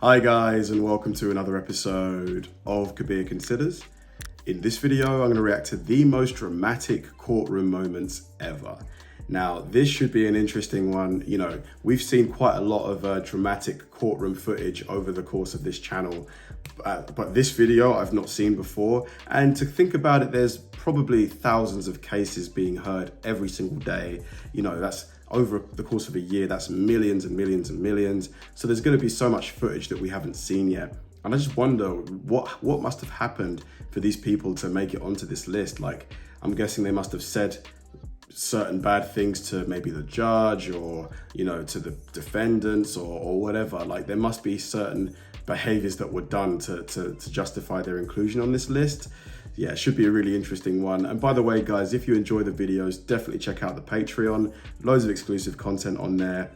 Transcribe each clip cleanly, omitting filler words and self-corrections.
Hi guys, and welcome to another episode of Kabir Considers. In this video, I'm going to react to the most dramatic courtroom moments ever. Now, this should be an interesting one. You know, we've seen quite a lot of dramatic courtroom footage over the course of this channel, but this video I've not seen before. And to think about it, there's probably thousands of cases being heard every single day. You know, that's over the course of a year, that's millions and millions and millions. So there's going to be so much footage that we haven't seen yet. And I just wonder what must have happened for these people to make it onto this list. Like, I'm guessing they must have said certain bad things to maybe the judge or, you know, to the defendants or whatever. Like, there must be certain behaviors that were done to justify their inclusion on this list. Yeah, it should be a really interesting one. And by the way, guys, if you enjoy the videos, definitely check out the Patreon. Loads of exclusive content on there,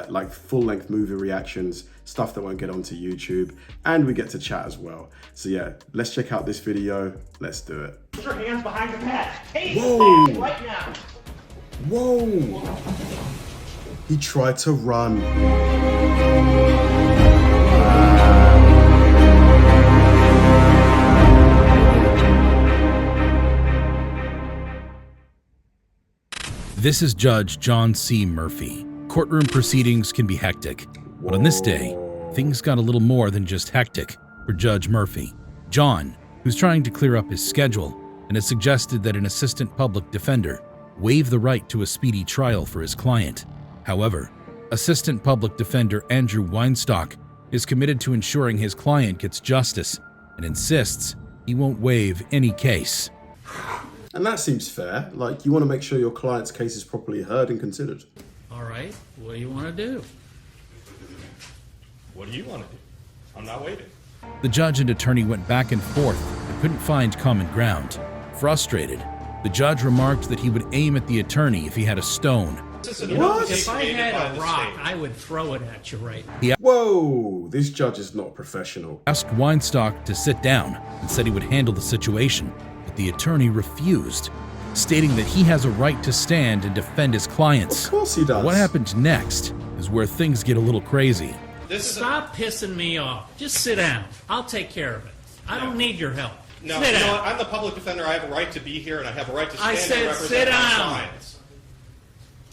like full-length movie reactions, stuff that won't get onto YouTube, and we get to chat as well. So yeah, let's check out this video. Let's do it. Put your hands behind your back. Hey, Whoa! right now. Whoa! He tried to run. This is Judge John C. Murphy. Courtroom proceedings can be hectic, but on this day, things got a little more than just hectic for Judge Murphy. John, who's trying to clear up his schedule and has suggested that an assistant public defender waive the right to a speedy trial for his client. However, assistant public defender Andrew Weinstock is committed to ensuring his client gets justice and insists he won't waive any case. And that seems fair. Like, you want to make sure your client's case is properly heard and considered. All right, what do you want to do? What do you want to do? I'm not waiting. The judge and attorney went back and forth but couldn't find common ground. Frustrated, the judge remarked that he would aim at the attorney if he had a stone. What? If I had a rock, I would throw it at you right now. Whoa, this judge is not professional. Asked Weinstock to sit down and said he would handle the situation, but the attorney refused, stating that he has a right to stand and defend his clients. Of course he does. What happened next is where things get a little crazy. Stop pissing me off. Just sit down. I'll take care of it. I don't need your help. No, sit you know down. what? I'm the public defender. I have a right to be here, and I have a right to stand I said and represent sit my down. clients.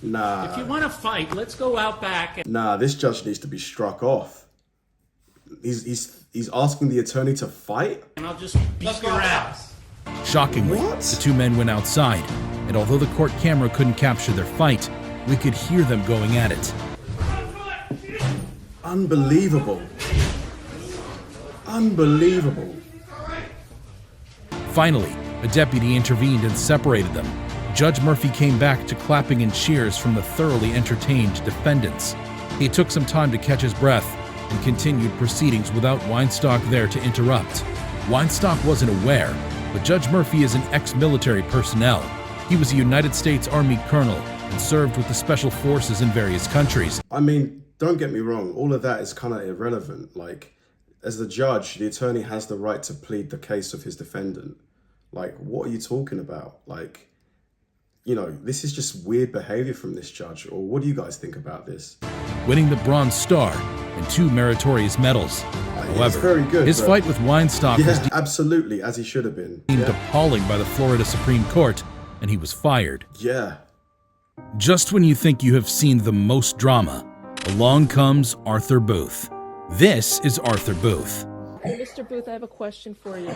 Nah. If you want to fight, let's go out back. Nah, this judge needs to be struck off. He's asking the attorney to fight? And I'll just beat Let's go your out. ass. Shockingly, What? the two men went outside, and although the court camera couldn't capture their fight, we could hear them going at it. Unbelievable. Unbelievable. Finally, a deputy intervened and separated them. Judge Murphy came back to clapping and cheers from the thoroughly entertained defendants. He took some time to catch his breath and continued proceedings without Weinstock there to interrupt. Weinstock wasn't aware, but Judge Murphy is an ex-military personnel. He was a United States Army colonel and served with the Special Forces in various countries. I mean, don't get me wrong, all of that is kind of irrelevant. Like, as the judge, the attorney has the right to plead the case of his defendant. Like, what are you talking about? Like, you know, this is just weird behavior from this judge. Or what do you guys think about this? Winning the Bronze Star and 2 meritorious medals. It's However, very good, his but- fight with Weinstock was Yeah, absolutely, as he should have been. deemed Yeah. appalling by the Florida Supreme Court, and he was fired. Yeah. Just when you think you have seen the most drama, along comes Arthur Booth. This is Arthur Booth. Hey, Mr. Booth, I have a question for you.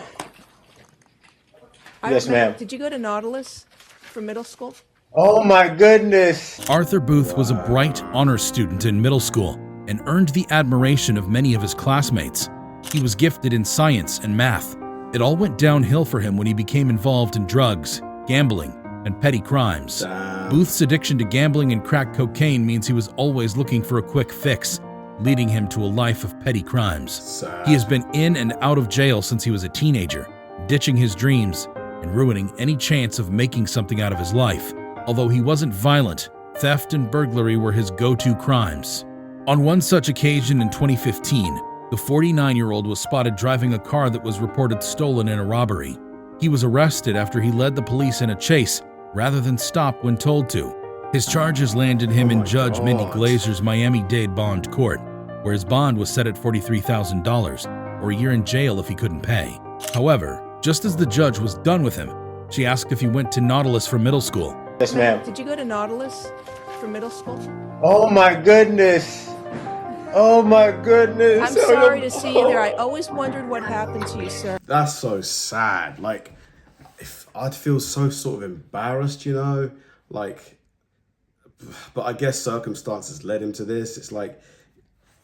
Yes, ma'am. Did you go to Nautilus for middle school? Oh my goodness. Arthur Booth was a bright honors student in middle school and earned the admiration of many of his classmates. He was gifted in science and math. It all went downhill for him when he became involved in drugs, gambling, and petty crimes. Damn. Booth's addiction to gambling and crack cocaine means he was always looking for a quick fix, leading him to a life of petty crimes. Sad. He has been in and out of jail since he was a teenager, ditching his dreams and ruining any chance of making something out of his life. Although he wasn't violent, theft and burglary were his go-to crimes. On one such occasion in 2015, the 49-year-old was spotted driving a car that was reported stolen in a robbery. He was arrested after he led the police in a chase rather than stop when told to. His charges landed him in Judge Mindy Glazer's Miami-Dade Bond Court. where his bond was set at $43,000 or a year in jail if he couldn't pay. However, just as the judge was done with him, she asked if he went to Nautilus for middle school. Yes, ma'am. Did you go to Nautilus for middle school? Oh my goodness. Oh my goodness. I'm sorry to see you there. I always wondered what happened to you, sir. That's so sad. Like, if I'd feel so sort of embarrassed, you know, like, but I guess circumstances led him to this. It's like,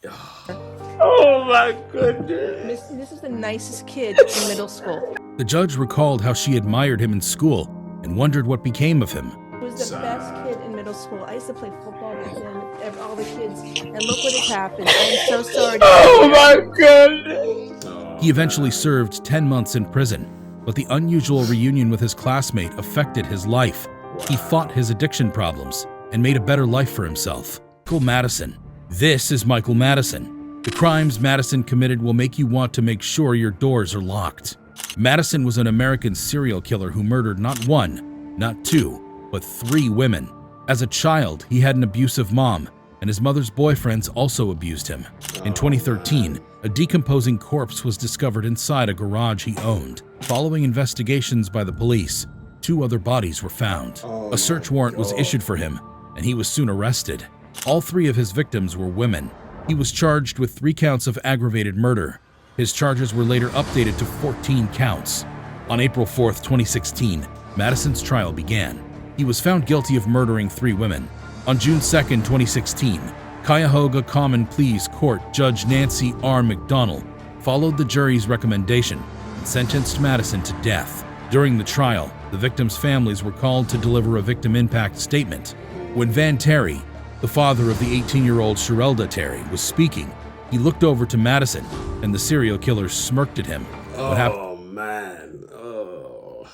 Oh my goodness. This is the nicest kid in middle school. The judge recalled how she admired him in school and wondered what became of him. He was the best kid in middle school. I used to play football with him, all the kids, and look what has happened. I am so sorry. Oh my goodness. He eventually served 10 months in prison, but the unusual reunion with his classmate affected his life. He fought his addiction problems and made a better life for himself. Michael Madison. This is Michael Madison. The crimes Madison committed will make you want to make sure your doors are locked. Madison was an American serial killer who murdered not one, not two, but 3 women. As a child, he had an abusive mom, and his mother's boyfriends also abused him. In 2013, a decomposing corpse was discovered inside a garage he owned. Following investigations by the police, 2 other bodies were found. A search warrant was issued for him, and he was soon arrested. All 3 of his victims were women. He was charged with 3 counts of aggravated murder. His charges were later updated to 14 counts. On April 4, 2016, Madison's trial began. He was found guilty of murdering 3 women. On June 2, 2016, Cuyahoga Common Pleas Court Judge Nancy R. McDonald followed the jury's recommendation and sentenced Madison to death. During the trial, the victims' families were called to deliver a victim impact statement. When Van Terry, the father of the 18-year-old Sherelda Terry, was speaking, he looked over to Madison, and the serial killer smirked at him. oh man. Oh.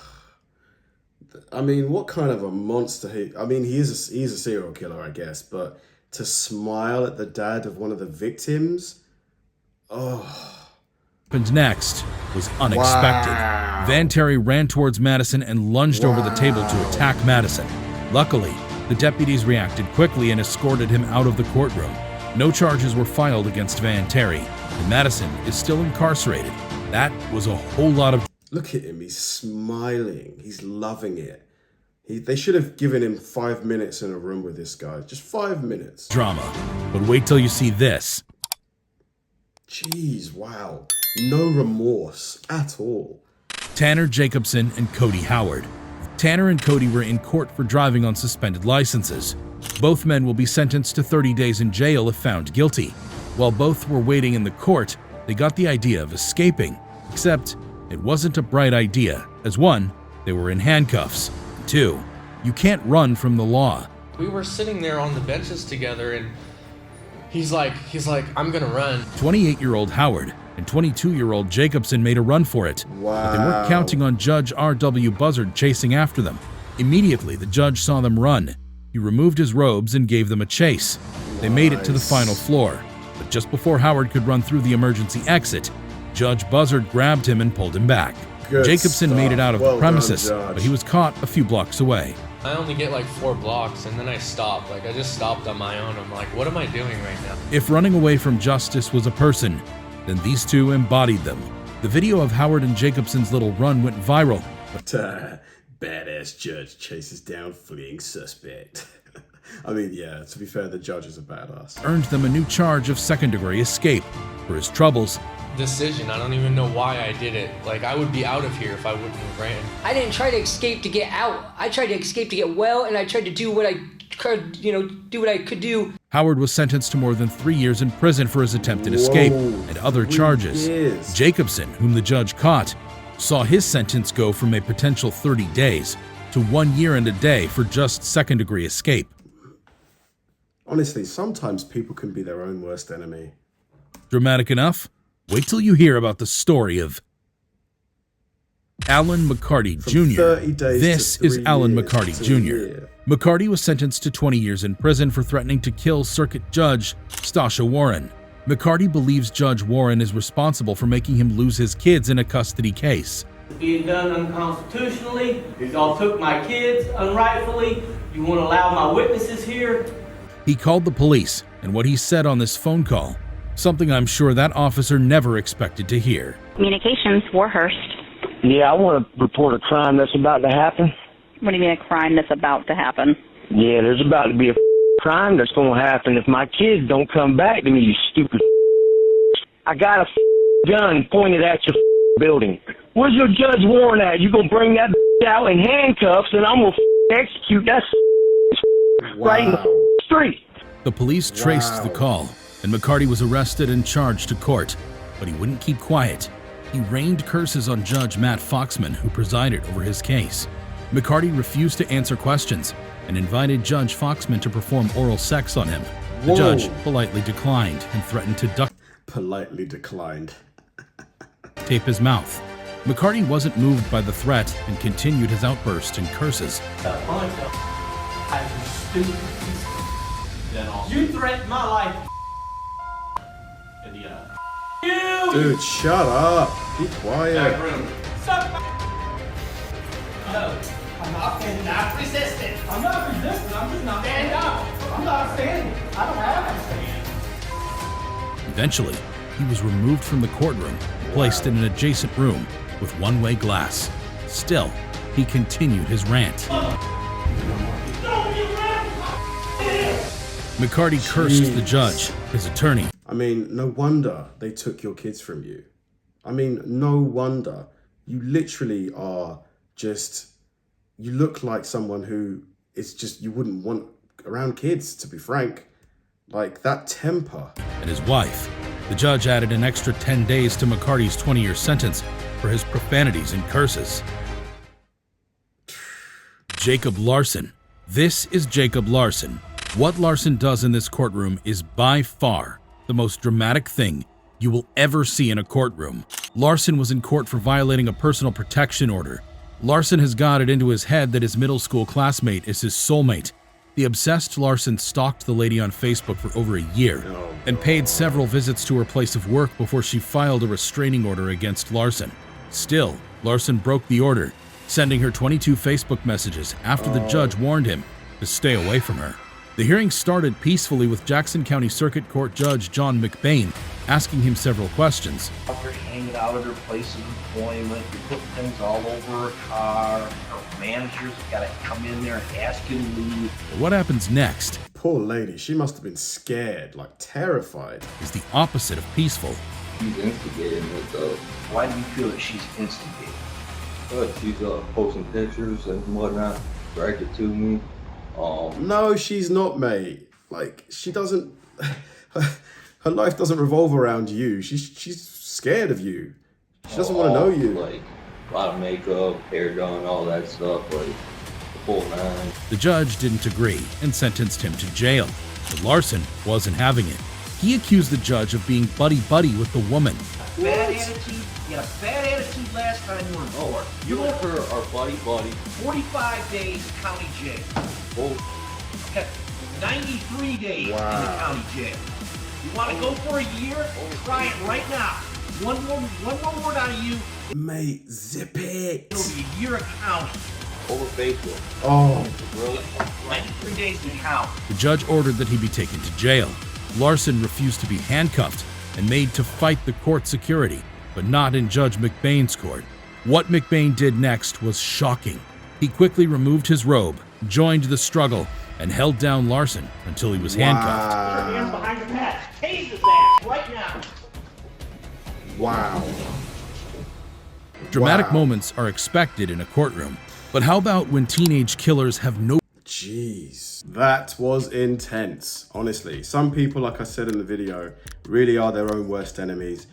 I mean, what kind of a monster he's a serial killer, I guess, but to smile at the dad of one of the victims? Oh. What happened next was unexpected. Wow. Van Terry ran towards Madison and lunged over the table to attack Madison. Luckily, the deputies reacted quickly and escorted him out of the courtroom. No charges were filed against Van Terry, and Madison is still incarcerated. That was a whole lot of... Look at him, he's smiling, he's loving it. They should have given him 5 minutes in a room with this guy, just 5 minutes. Drama, but wait till you see this. Jeez, wow, no remorse at all. Tanner Jacobson and Cody Howard. Tanner and Cody were in court for driving on suspended licenses. Both men will be sentenced to 30 days in jail if found guilty. While both were waiting in the court, they got the idea of escaping. Except, it wasn't a bright idea, as 1, they were in handcuffs. 2, you can't run from the law. We were sitting there on the benches together, and he's like, I'm gonna run. 28-year-old Howard and 22-year-old Jacobson made a run for it. Wow. But they weren't counting on Judge R.W. Buzzard chasing after them. Immediately, the judge saw them run. He removed his robes and gave them a chase. They made it to the final floor, but just before Howard could run through the emergency exit, Judge Buzzard grabbed him and pulled him back. Good Jacobson stuff. made it out of Well the premises, done, Judge. but he was caught a few blocks away. I only get like 4 blocks, and then I stopped. I just stopped on my own. I'm like, what am I doing right now? If running away from justice was a person, then these 2 embodied them. The video of Howard and Jacobson's little run went viral. Badass judge chases down fleeing suspect. I mean, yeah, to be fair, the judge is a badass. Earned them a new charge of second-degree escape. For his troubles, Decision. I don't even know why I did it. Like, I would be out of here if I wouldn't have ran. I didn't try to escape to get out. I tried to escape to get well, and I tried to do what I could, do what I could do. Howard was sentenced to more than 3 years in prison for his attempted escape and other charges. Years. Jacobson, whom the judge caught, saw his sentence go from a potential 30 days to 1 year and a day for just second-degree escape. Honestly, sometimes people can be their own worst enemy. Dramatic enough? Wait till you hear about the story of Alan McCarty Jr. 30 days This to is 3 Alan years McCarty to a Jr. year. McCarty was sentenced to 20 years in prison for threatening to kill Circuit Judge Stasha Warren. McCarty believes Judge Warren is responsible for making him lose his kids in a custody case. It's being done unconstitutionally. Y'all took my kids unrightfully. You want to allow my witnesses here? He called the police, and what he said on this phone call something I'm sure that officer never expected to hear. Communications, Warhurst. Yeah, I want to report a crime that's about to happen. What do you mean a crime that's about to happen? Yeah, there's about to be a crime that's going to happen if my kids don't come back to me, you stupid. I got a gun pointed at your building. Where's your Judge Warren at? You going to bring that out in handcuffs and I'm going to execute that right in the street. The police traced the call, and McCarty was arrested and charged to court. But he wouldn't keep quiet. He rained curses on Judge Matt Foxman, who presided over his case. McCarty refused to answer questions and invited Judge Foxman to perform oral sex on him. The judge politely declined and threatened to duct tape his mouth. McCarty wasn't moved by the threat and continued his outburst in curses. You threatened my life. You! Dude, shut up. Be quiet. No, I'm not resisting. I'm not resisting. I'm just not standing up. I'm not standing. I don't have to stand. Eventually, he was removed from the courtroom, placed in an adjacent room with one-way glass. Still, he continued his rant. McCarty cursed the judge, his attorney. I mean, no wonder they took your kids from you. I mean, no wonder. You literally are just, you look like someone who is just, you wouldn't want around kids, to be frank. Like, that temper. And his wife. The judge added an extra 10 days to McCarty's 20-year sentence for his profanities and curses. Jacob Larson. This is Jacob Larson. What Larson does in this courtroom is by far the most dramatic thing you will ever see in a courtroom. Larson was in court for violating a personal protection order. Larson has got it into his head that his middle school classmate is his soulmate. The obsessed Larson stalked the lady on Facebook for over a year and paid several visits to her place of work before she filed a restraining order against Larson. Still, Larson broke the order, sending her 22 Facebook messages after the judge warned him to stay away from her. The hearing started peacefully with Jackson County Circuit Court Judge John McBain asking him several questions. You're hanging out at her place of employment, you're putting things all over her car, her managers got to come in there and ask you to leave. But what happens next? Poor lady, she must have been scared, like terrified. Is the opposite of peaceful. She's instigating it though. Why do you feel that she's instigating? She's posting pictures and whatnot, dragged it to me. No, she's not, mate. Like, she doesn't, her life doesn't revolve around you. She's scared of you. She doesn't want to know you. Like, a lot of makeup, hair done, all that stuff, like, the full nine. The judge didn't agree and sentenced him to jail, but Larson wasn't having it. He accused the judge of being buddy-buddy with the woman. Bad attitude? You had a bad attitude last time you were in court. You and her are buddy-buddy. 45 days county jail. Oh. Okay, 93 days in the county jail. You want to go for a year? Try it right now. One more word out of you. Mate, zip it. It'll be a year of county. Over Facebook. Oh. Really? 93 days to count. The judge ordered that he be taken to jail. Larson refused to be handcuffed and made to fight the court security, but not in Judge McBain's court. What McBain did next was shocking. He quickly removed his robe, joined the struggle, and held down Larson until he was handcuffed. Put your hands behind your back. Tase his ass right now. Wow. Dramatic moments are expected in a courtroom, but how about when teenage killers have no... Jeez, that was intense. Honestly, some people, like I said in the video, really are their own worst enemies,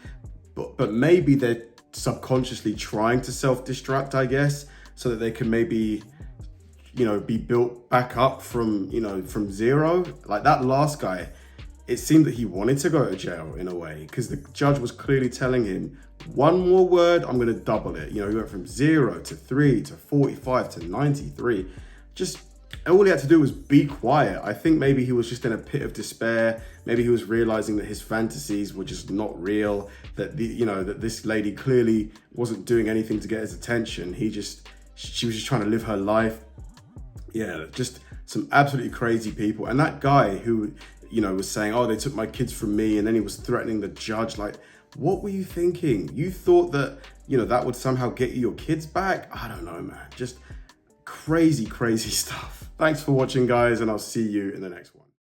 but maybe they're subconsciously trying to self-destruct, I guess, so that they can maybe, you know, be built back up from, you know, from zero. Like that last guy, it seemed that he wanted to go to jail in a way, because the judge was clearly telling him, one more word, I'm going to double it. You know, he went from 0 to 3 to 45 to 93. Just all he had to do was be quiet. I think maybe he was just in a pit of despair. Maybe he was realizing that his fantasies were just not real, that that this lady clearly wasn't doing anything to get his attention. She was just trying to live her life. Yeah, just some absolutely crazy people. And that guy who, you know, was saying, oh, they took my kids from me, and then he was threatening the judge. Like, what were you thinking? You thought that, you know, that would somehow get you your kids back? I don't know, man. Just crazy, crazy stuff. Thanks for watching, guys, and I'll see you in the next one.